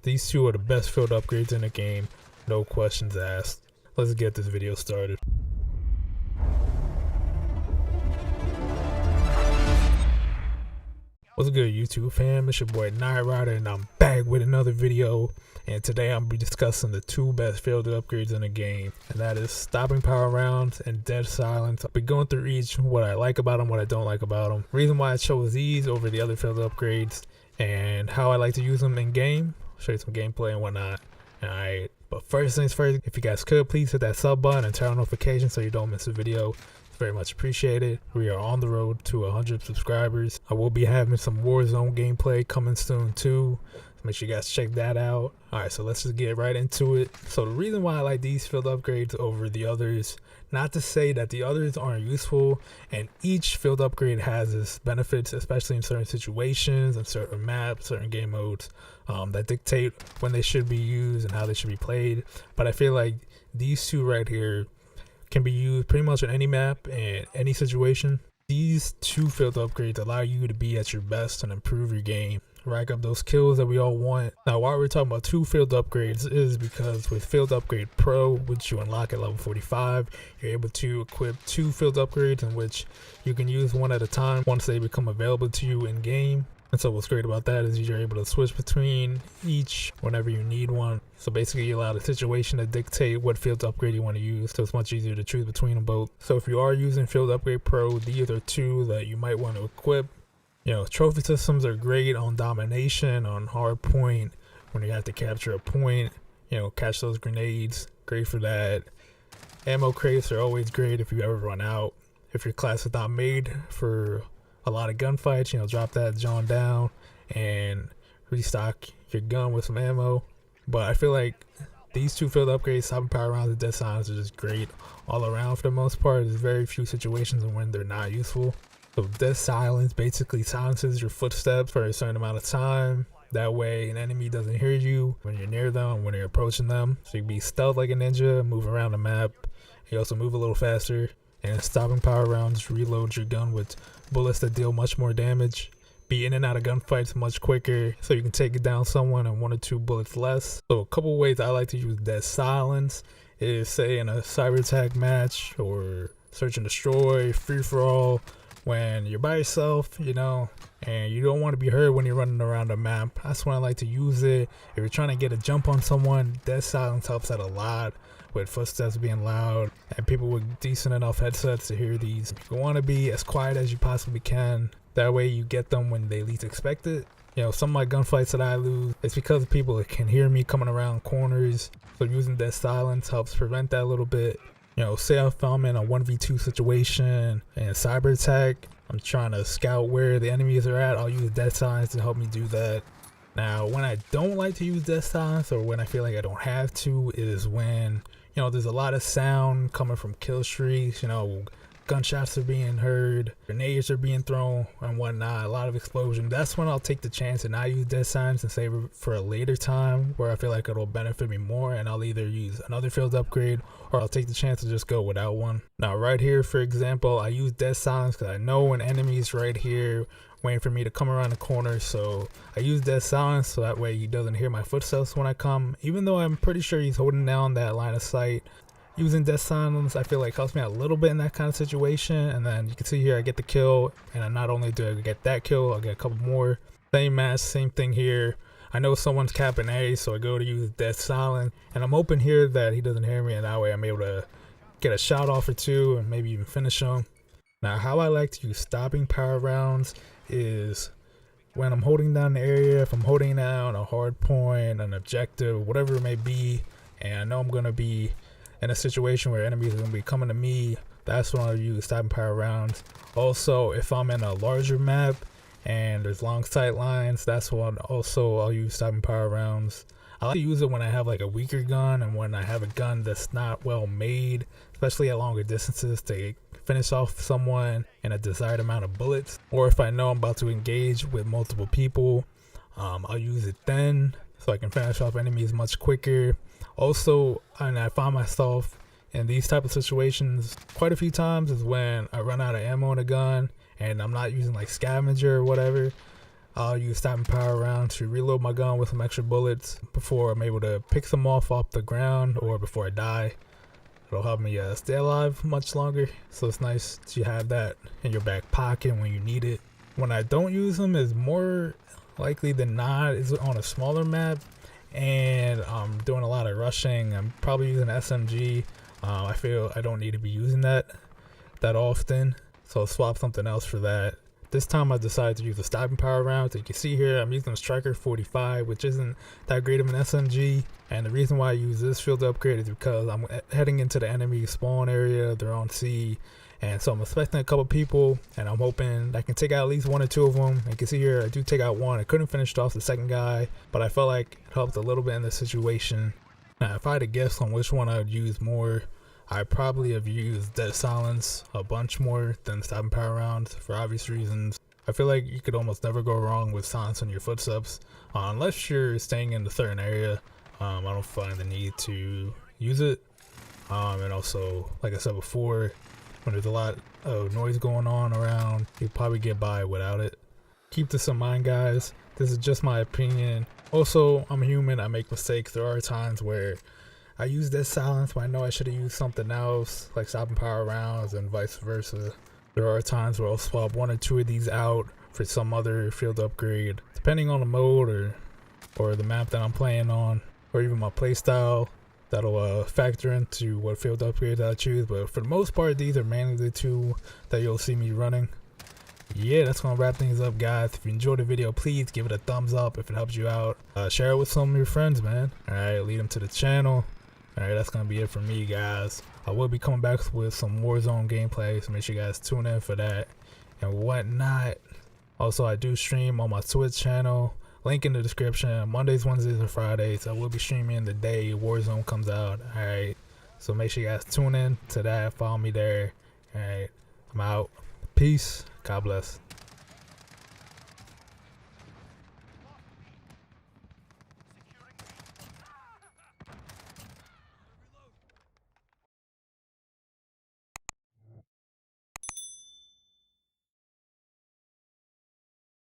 These two are the best field upgrades in the game, no questions asked. Let's get this video started. What's good, YouTube fam? It's your boy Nightryder, and I'm back with another video. And today I'm be discussing the two best field upgrades in the game, and that is stopping power rounds and dead silence. I'll be going through each, what I like about them, what I don't like about them, reason why I chose these over the other field upgrades, and how I like to use them in game. I'll show you some gameplay and whatnot. Alright, but first things first, if you guys could please hit that sub button and turn on notifications so you don't miss a video. Very much appreciated. We are on the road to 100 subscribers. I will be having some Warzone gameplay coming soon too, so make sure you guys check that out. Alright, so let's just get right into it. So the reason why I like these field upgrades over the others, not to say that the others aren't useful, and each field upgrade has its benefits, especially in certain situations and certain maps, certain game modes that dictate when they should be used and how they should be played. But I feel like these two right here can be used pretty much on any map and any situation. These two field upgrades allow you to be at your best and improve your game, rack up those kills that we all want. Now, why we're talking about two field upgrades is because with Field Upgrade Pro, which you unlock at level 45, you're able to equip two field upgrades in which you can use one at a time once they become available to you in game. And so what's great about that is you're able to switch between each whenever you need one. So basically you allow the situation to dictate what field upgrade you want to use, so it's much easier to choose between them both. So if you are using Field Upgrade Pro, these are two that you might want to equip. You know, trophy systems are great on domination, on hard point, when you have to capture a point, you know, catch those grenades, great for that. Ammo crates are always great if you ever run out. If your class is not made for a lot of gunfights, you know, drop that John down and restock your gun with some ammo. But I feel like these two field upgrades, stopping power rounds and dead silence, are just great all around for the most part. There's very few situations when they're not useful. So dead silence basically silences your footsteps for a certain amount of time. That way an enemy doesn't hear you when you're near them, when you're approaching them. So you can be stealth like a ninja, move around the map. You also move a little faster. And stopping power rounds reloads your gun with bullets that deal much more damage. Be in and out of gunfights much quicker, so you can take down someone in 1 or 2 bullets less. So a couple ways I like to use dead silence is, say, in a cyber attack match or search and destroy, free for all, when you're by yourself, you know, and you don't want to be heard when you're running around the map. That's when I like to use it. If you're trying to get a jump on someone, dead silence helps out a lot, with footsteps being loud and people with decent enough headsets to hear these. You want to be as quiet as you possibly can. That way you get them when they least expect it. You know, some of my gunfights that I lose, it's because people can hear me coming around corners. So using dead silence helps prevent that a little bit. You know, say if I'm in a 1v2 situation and cyber attack, I'm trying to scout where the enemies are at, I'll use dead silence to help me do that. Now, when I don't like to use dead silence, or when I feel like I don't have to, is when, you know, there's a lot of sound coming from kill streaks, you know, gunshots are being heard, grenades are being thrown and whatnot, a lot of explosion. That's when I'll take the chance and not use dead silence and save it for a later time where I feel like it'll benefit me more, and I'll either use another field upgrade or I'll take the chance to just go without one. Now right here, for example, I use dead silence because I know an enemy's right here waiting for me to come around the corner, so I use dead silence so that way he doesn't hear my footsteps when I come, even though I'm pretty sure he's holding down that line of sight. Using dead silence, I feel like helps me out a little bit in that kind of situation. And then you can see here I get the kill, and not only do I get that kill, I'll get a couple more. Same match, same thing here. I know someone's capping A, so I go to use dead silence, and I'm hoping here that he doesn't hear me, and that way I'm able to get a shot off or two and maybe even finish him. Now, how I like to use stopping power rounds is when I'm holding down the area, if I'm holding down a hard point, an objective, whatever it may be, and I know I'm going to be in a situation where enemies are going to be coming to me, that's when I'll use stopping power rounds. Also, if I'm in a larger map and there's long sight lines, that's when also I'll use stopping power rounds. I like to use it when I have like a weaker gun and when I have a gun that's not well made, especially at longer distances, to finish off someone in a desired amount of bullets. Or if I know I'm about to engage with multiple people, I'll use it then so I can finish off enemies much quicker. Also, and I find myself in these type of situations quite a few times, is when I run out of ammo in a gun and I'm not using like scavenger or whatever. I'll use stopping power around to reload my gun with some extra bullets before I'm able to pick them off the ground or before I die. It'll help me stay alive much longer, so it's nice to have that in your back pocket when you need it. When I don't use them is more likely than not is on a smaller map and I'm doing a lot of rushing. I'm probably using SMG. I feel I don't need to be using that often, so I'll swap something else for that. This time I decided to use a stopping power round. So you can see here I'm using a Striker 45, which isn't that great of an SMG. And the reason why I use this field upgrade is because I'm heading into the enemy spawn area. They're on C. And so I'm expecting a couple people, and I'm hoping I can take out at least one or two of them. And you can see here I do take out one. I couldn't finish off the second guy, but I felt like it helped a little bit in this situation. Now, if I had to guess on which one I would use more, I probably have used Dead Silence a bunch more than stopping power rounds for obvious reasons. I feel like you could almost never go wrong with silencing your footsteps, unless you're staying in a certain area. I don't find the need to use it. And also, like I said before, when there's a lot of noise going on around, you'll probably get by without it. Keep this in mind, guys. This is just my opinion. Also, I'm human. I make mistakes. There are times where I use Dead Silence, but I know I should have used something else, like stopping power rounds and vice versa. There are times where I'll swap one or two of these out for some other field upgrade, depending on the mode or the map that I'm playing on, or even my playstyle. That'll factor into what field upgrades I choose, but for the most part, these are mainly the two that you'll see me running. Yeah, that's gonna wrap things up, guys. If you enjoyed the video, please give it a thumbs up if it helps you out. Share it with some of your friends, man. Alright, lead them to the channel. Alright, that's gonna be it for me, guys. I will be coming back with some Warzone gameplay, so make sure you guys tune in for that and whatnot. Also, I do stream on my Twitch channel. Link in the description. Mondays, Wednesdays, and Fridays. I will be streaming the day Warzone comes out. Alright, so make sure you guys tune in to that. Follow me there. Alright, I'm out. Peace. God bless.